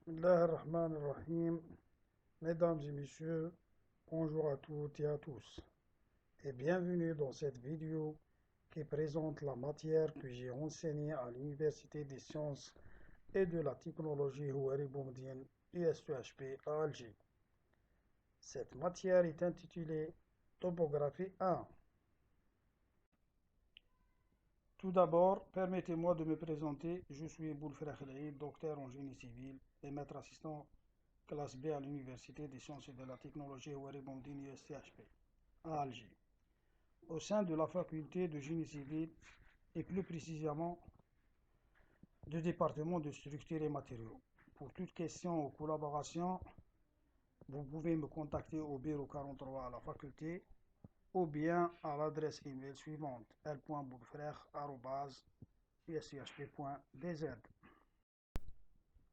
Bismillah ar-Rahman ar-Rahim. Mesdames et messieurs, bonjour à toutes et à tous et bienvenue dans cette vidéo qui présente la matière que j'ai enseignée à l'Université des sciences et de la technologie Houari Boumediene USUHP à Alger. Cette matière est intitulée Topographie 1. Tout d'abord, permettez-moi de me présenter. Je suis Boulfrah Khelhaïd, docteur en génie civil et maître assistant classe B à l'Université des sciences et de la technologie Houari Boumediene USUHP à Alger, au sein de la faculté de génie civil et plus précisément du département de structures et matériaux. Pour toute question ou collaboration, vous pouvez me contacter au bureau 43 à la faculté ou bien à l'adresse email suivante l.boulfrère@usuhp.dz.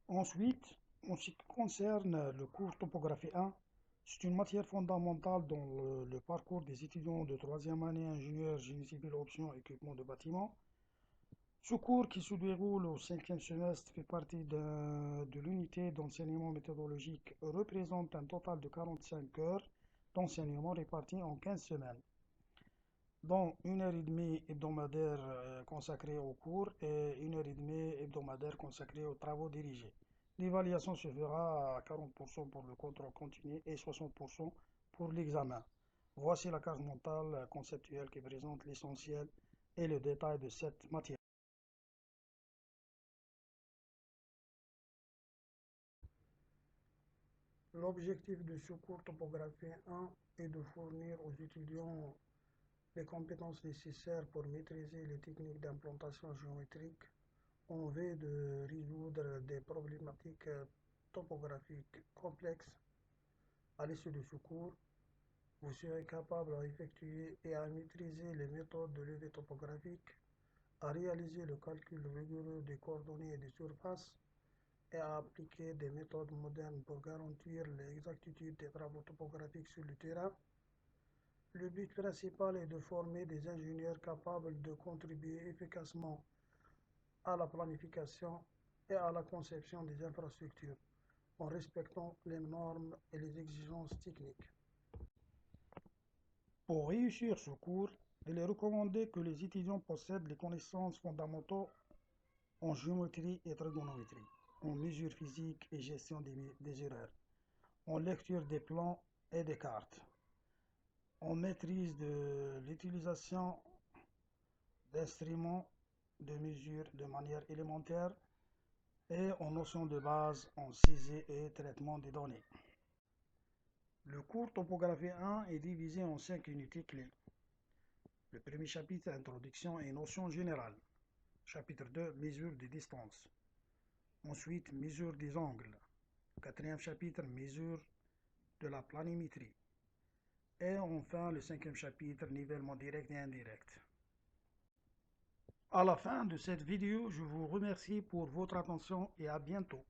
Ensuite, en ce qui concerne le cours Topographie 1, c'est une matière fondamentale dans le parcours des étudiants de troisième année ingénieur génie civil option équipement de bâtiment. Ce cours qui se déroule au cinquième semestre fait partie de l'unité d'enseignement méthodologique, représente un total de 45 heures d'enseignement réparties en 15 semaines, dont 1 heure et demie hebdomadaire consacrée aux cours et 1 heure et demie hebdomadaire consacrée aux travaux dirigés. L'évaluation se fera à 40% pour le contrôle continu et 60% pour l'examen. Voici la carte mentale conceptuelle qui présente l'essentiel et le détail de cette matière. L'objectif de ce cours Topographie 1 est de fournir aux étudiants les compétences nécessaires pour maîtriser les techniques d'implantation géométrique en vue de résoudre des problématiques topographiques complexes. À l'issue de ce cours, vous serez capable d'effectuer et à maîtriser les méthodes de levée topographique, à réaliser le calcul rigoureux des coordonnées et des surfaces et à appliquer des méthodes modernes pour garantir l'exactitude des travaux topographiques sur le terrain. Le but principal est de former des ingénieurs capables de contribuer efficacement à la planification et à la conception des infrastructures en respectant les normes et les exigences techniques. Pour réussir ce cours, il est recommandé que les étudiants possèdent les connaissances fondamentales en géométrie et trigonométrie, en mesure physique et gestion des erreurs, en lecture des plans et des cartes, en maîtrise de l'utilisation d'instruments de mesure de manière élémentaire et en notions de base en saisie et traitement des données. Le cours Topographie 1 est divisé en 5 unités clés. Le premier chapitre, Introduction et notions générales. Chapitre 2, Mesure des distances. Ensuite, Mesure des angles. Quatrième chapitre, Mesure de la planimétrie. Et enfin, le cinquième chapitre, Nivellement direct et indirect. À la fin de cette vidéo, je vous remercie pour votre attention et à bientôt.